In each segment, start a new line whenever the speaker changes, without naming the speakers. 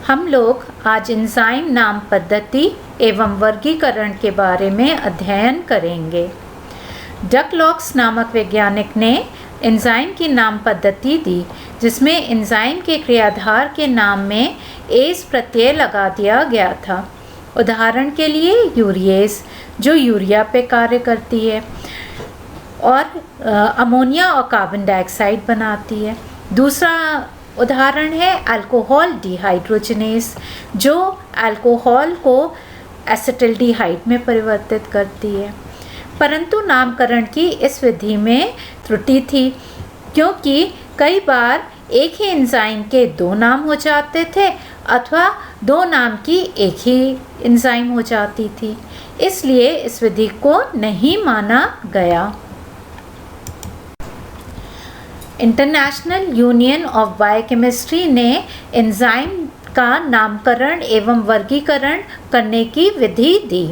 हम लोग आज एंजाइम नाम पद्धति एवं वर्गीकरण के बारे में अध्ययन करेंगे। डकलॉक्स नामक वैज्ञानिक ने एंजाइम की नाम पद्धति दी, जिसमें एंजाइम के क्रियाधार के नाम में एस प्रत्यय लगा दिया गया था। उदाहरण के लिए यूरिएज, जो यूरिया पे कार्य करती है और अमोनिया और कार्बन डाइऑक्साइड बनाती है। दूसरा उदाहरण है अल्कोहल डिहाइड्रोजनेस, जो अल्कोहल को एसिटिल्डिहाइड में परिवर्तित करती है। परंतु नामकरण की इस विधि में त्रुटि थी, क्योंकि कई बार एक ही एंजाइम के दो नाम हो जाते थे अथवा दो नाम की एक ही एंजाइम हो जाती थी। इसलिए इस विधि को नहीं माना गया। इंटरनेशनल यूनियन ऑफ बायोकेमिस्ट्री ने एंजाइम का नामकरण एवं वर्गीकरण करने की विधि दी।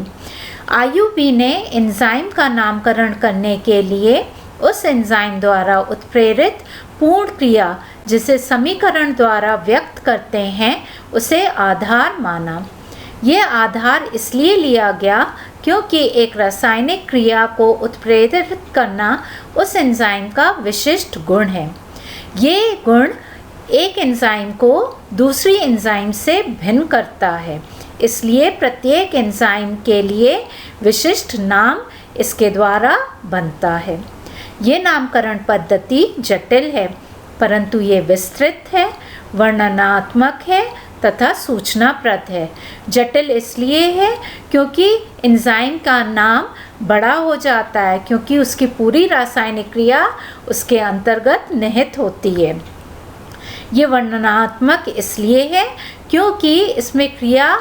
IUP ने एंजाइम का नामकरण करने के लिए उस एंजाइम द्वारा उत्प्रेरित पूर्ण क्रिया, जिसे समीकरण द्वारा व्यक्त करते हैं, उसे आधार माना। यह आधार इसलिए लिया गया क्योंकि एक रासायनिक क्रिया को उत्प्रेरित करना उस एंजाइम का विशिष्ट गुण है। ये गुण एक एंजाइम को दूसरी एंजाइम से भिन्न करता है, इसलिए प्रत्येक एंजाइम के लिए विशिष्ट नाम इसके द्वारा बनता है। ये नामकरण पद्धति जटिल है, परंतु ये विस्तृत है, वर्णनात्मक है तथा सूचनाप्रद है। जटिल इसलिए है क्योंकि एंजाइम का नाम बड़ा हो जाता है, क्योंकि उसकी पूरी रासायनिक क्रिया उसके अंतर्गत निहित होती है। ये वर्णनात्मक इसलिए है क्योंकि इसमें क्रिया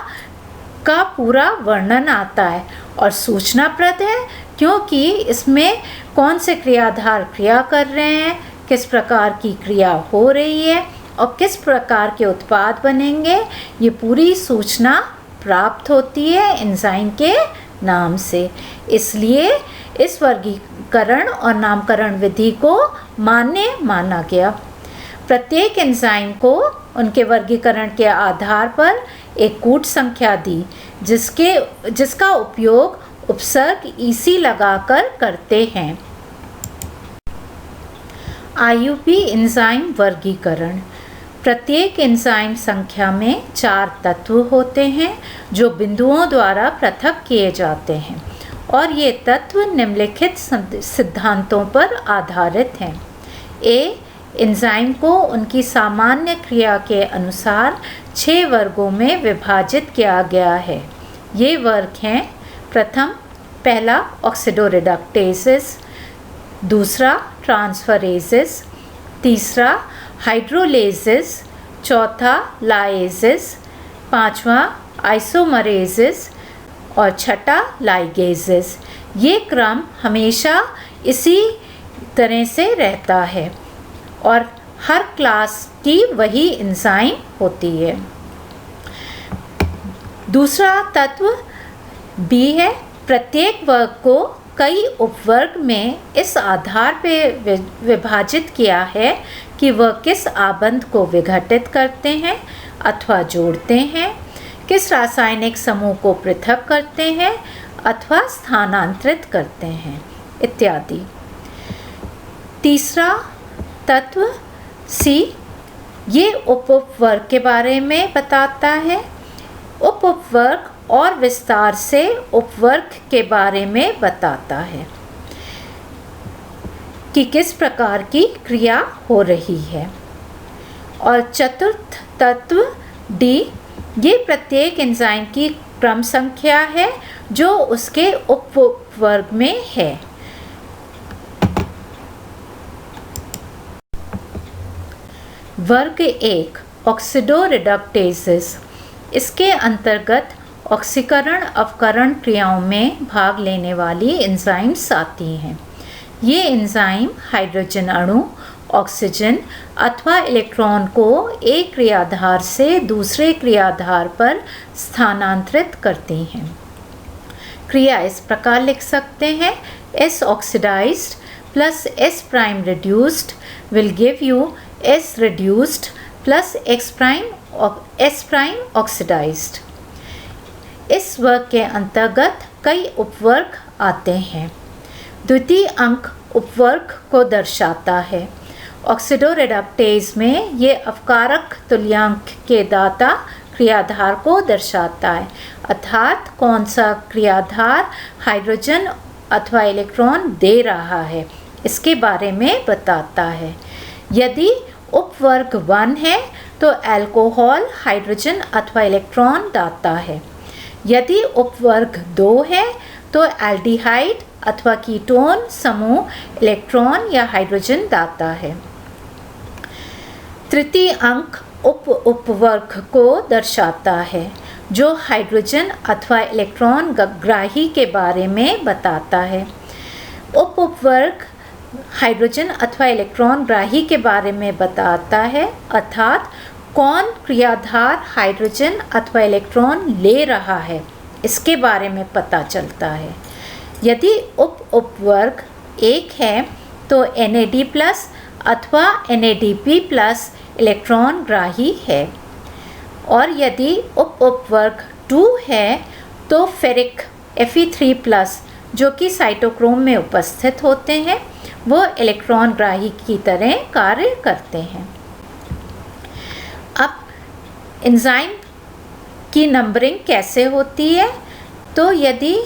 का पूरा वर्णन आता है, और सूचनाप्रद है क्योंकि इसमें कौन से क्रियाधार क्रिया कर रहे हैं, किस प्रकार की क्रिया हो रही है और किस प्रकार के उत्पाद बनेंगे, ये पूरी सूचना प्राप्त होती है एंजाइम के नाम से। इसलिए इस वर्गीकरण और नामकरण विधि को मान्य माना गया। प्रत्येक एंजाइम को उनके वर्गीकरण के आधार पर एक कूट संख्या दी, जिसका उपयोग उपसर्ग EC लगाकर करते हैं। IUP एंजाइम वर्गीकरण। प्रत्येक एंजाइम संख्या में 4 तत्व होते हैं जो बिंदुओं द्वारा पृथक किए जाते हैं, और ये तत्व निम्नलिखित सिद्धांतों पर आधारित हैं। एंजाइम को उनकी सामान्य क्रिया के अनुसार 6 वर्गों में विभाजित किया गया है। ये वर्ग हैं: पहला ऑक्सीडोरिडक्टेसेस, दूसरा ट्रांसफरेजेस, तीसरा हाइड्रोलेजेस, चौथा लाएजेस, पांचवा आइसोमरेजेस और छठा लाइगेजेस। ये क्रम हमेशा इसी तरह से रहता है और हर क्लास की वही एंजाइम होती है। दूसरा तत्व B है। प्रत्येक वर्ग को कई उपवर्ग में इस आधार पर विभाजित किया है कि वह किस आबंध को विघटित करते हैं अथवा जोड़ते हैं, किस रासायनिक समूह को पृथक करते हैं अथवा स्थानांतरित करते हैं, इत्यादि। तीसरा तत्व C, ये उपवर्ग के बारे में बताता है। उपवर्ग और विस्तार से उपवर्ग के बारे में बताता है कि किस प्रकार की क्रिया हो रही है। और चतुर्थ तत्व D, ये प्रत्येक एंजाइम की क्रम संख्या है जो उसके उपवर्ग में है। वर्ग 1 ऑक्सीडोरिडक्टेसेस। इसके अंतर्गत ऑक्सीकरण अवकरण क्रियाओं में भाग लेने वाली एंजाइम्स आती हैं। ये एंजाइम हाइड्रोजन अणु, ऑक्सीजन अथवा इलेक्ट्रॉन को एक क्रियाधार से दूसरे क्रियाधार पर स्थानांतरित करती हैं। क्रिया इस प्रकार लिख सकते हैं: S oxidized plus S prime reduced will give you S reduced plus S prime oxidized. इस वर्ग के अंतर्गत कई उपवर्ग आते हैं। द्वितीय अंक उपवर्ग को दर्शाता है। ऑक्सीडोरेडक्टेज में ये अवकारक तुल्यांक के दाता क्रियाधार को दर्शाता है, अर्थात कौन सा क्रियाधार हाइड्रोजन अथवा इलेक्ट्रॉन दे रहा है इसके बारे में बताता है। यदि उपवर्ग 1 है तो अल्कोहल हाइड्रोजन अथवा इलेक्ट्रॉन दाता है। यदि उपवर्ग 2 है तो एल्डिहाइड अथवा कीटोन समूह इलेक्ट्रॉन या हाइड्रोजन दाता है। तृतीय अंक उपवर्ग को दर्शाता है जो हाइड्रोजन अथवा इलेक्ट्रॉन ग्राही के बारे में बताता है। उपवर्ग हाइड्रोजन अथवा इलेक्ट्रॉन ग्राही के बारे में बताता है, अर्थात कौन क्रियाधार हाइड्रोजन अथवा इलेक्ट्रॉन ले रहा है इसके बारे में पता चलता है। यदि उपवर्ग 1 है तो NAD+ अथवा NADP+ इलेक्ट्रॉन ग्राही है, और यदि उपवर्ग 2 है तो फेरिक Fe3+ जो कि साइटोक्रोम में उपस्थित होते हैं वो इलेक्ट्रॉन ग्राही की तरह कार्य करते हैं। अब एंजाइम की नंबरिंग कैसे होती है? तो यदि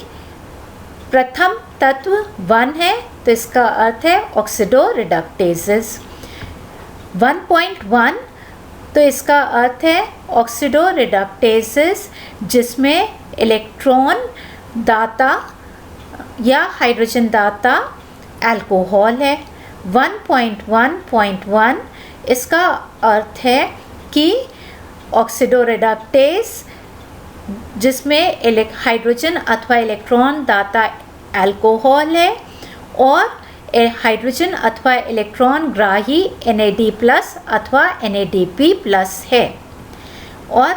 प्रथम तत्व 1 है तो इसका अर्थ है ऑक्सीडोरेडक्टेजेस। 1.1 तो इसका अर्थ है ऑक्सीडोरेडक्टेजेस जिसमें इलेक्ट्रॉन दाता या हाइड्रोजन दाता अल्कोहल है। 1.1.1 इसका अर्थ है कि ऑक्सीडोरेडक्टेज जिसमें हाइड्रोजन अथवा इलेक्ट्रॉन दाता अल्कोहल है और हाइड्रोजन अथवा इलेक्ट्रॉन ग्राही NAD+ अथवा NADP+ है। और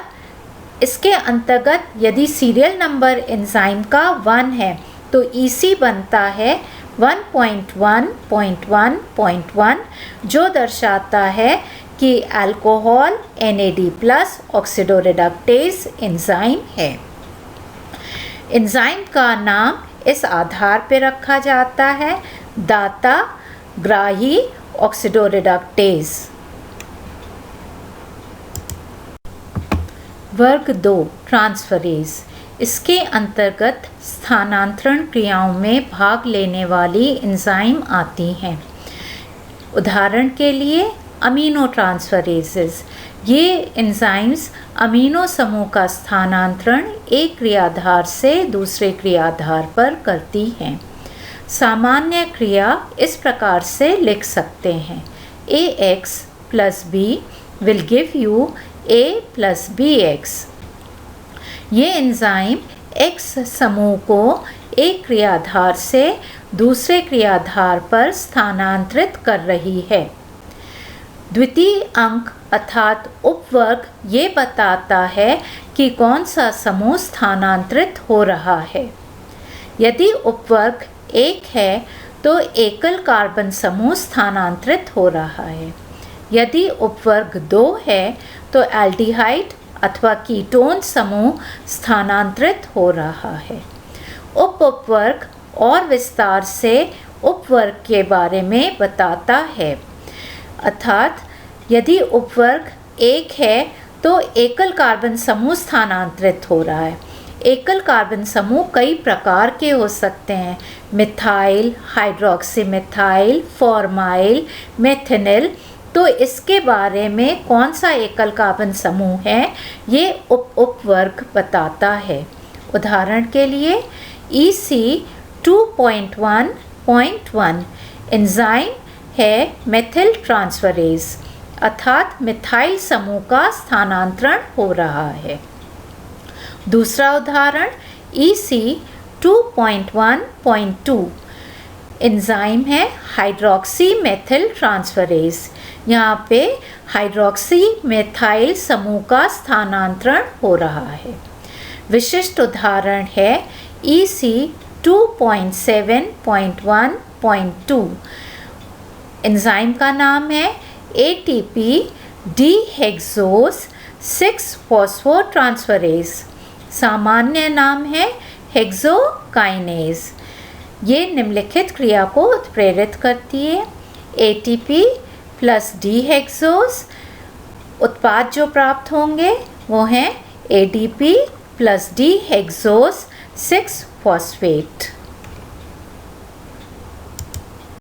इसके अंतर्गत यदि सीरियल नंबर एंजाइम का 1 है तो EC बनता है 1.1.1.1 जो दर्शाता है कि अल्कोहल NAD+ ऑक्सीडोरेडक्टेज एंजाइम है। एंजाइम का नाम इस आधार पर रखा जाता है, दाता ग्राही ऑक्सीडोरेडक्टेज। वर्ग 2 ट्रांसफरेज। इसके अंतर्गत स्थानांतरण क्रियाओं में भाग लेने वाली एंजाइम आती हैं। उदाहरण के लिए अमीनो ट्रांसफरेजेस। ये एंजाइम्स अमीनो समूह का स्थानांतरण एक क्रियाधार से दूसरे क्रियाधार पर करती हैं। सामान्य क्रिया इस प्रकार से लिख सकते हैं: AX + B will give you A + BX। ये एंजाइम X समूह को एक क्रियाधार से दूसरे क्रियाधार पर स्थानांतरित कर रही है। द्वितीय अंक अर्थात उपवर्ग ये बताता है कि कौन सा समूह स्थानांतरित हो रहा है। यदि उपवर्ग 1 है तो एकल कार्बन समूह स्थानांतरित हो रहा है। यदि उपवर्ग 2 है तो एल्डिहाइड अथवा कीटोन समूह स्थानांतरित हो रहा है। उपवर्ग और विस्तार से उपवर्ग के बारे में बताता है, अर्थात यदि उपवर्ग 1 है तो एकल कार्बन समूह स्थानांतरित हो रहा है। एकल कार्बन समूह कई प्रकार के हो सकते हैं: मिथाइल, हाइड्रोक्सी मिथाइल, फॉर्माइल, मेथिनिल। तो इसके बारे में कौन सा एकल कार्बन समूह है ये उपवर्ग बताता है। उदाहरण के लिए EC 2.1.1 एंजाइम है मेथिल ट्रांसफरेज, अर्थात मिथाइल समूह का स्थानांतरण हो रहा है। दूसरा उदाहरण EC 2.1.2 एंजाइम है हाइड्रोक्सी मेथिल ट्रांसफरेज। यहाँ पे हाइड्रोक्सी मेथाइल समूह का स्थानांतरण हो रहा है। विशिष्ट उदाहरण है EC 2.7.1.2 एंजाइम का नाम है ATP डी हेक्सोस 6 फॉस्फोट्रांसफरेज। सामान्य नाम है हेक्सोकाइनेज। ये निम्नलिखित क्रिया को उत्प्रेरित करती है। ATP plus D hexose. उत्पाद जो प्राप्त होंगे वो हैं ADP plus D hexose 6 phosphate.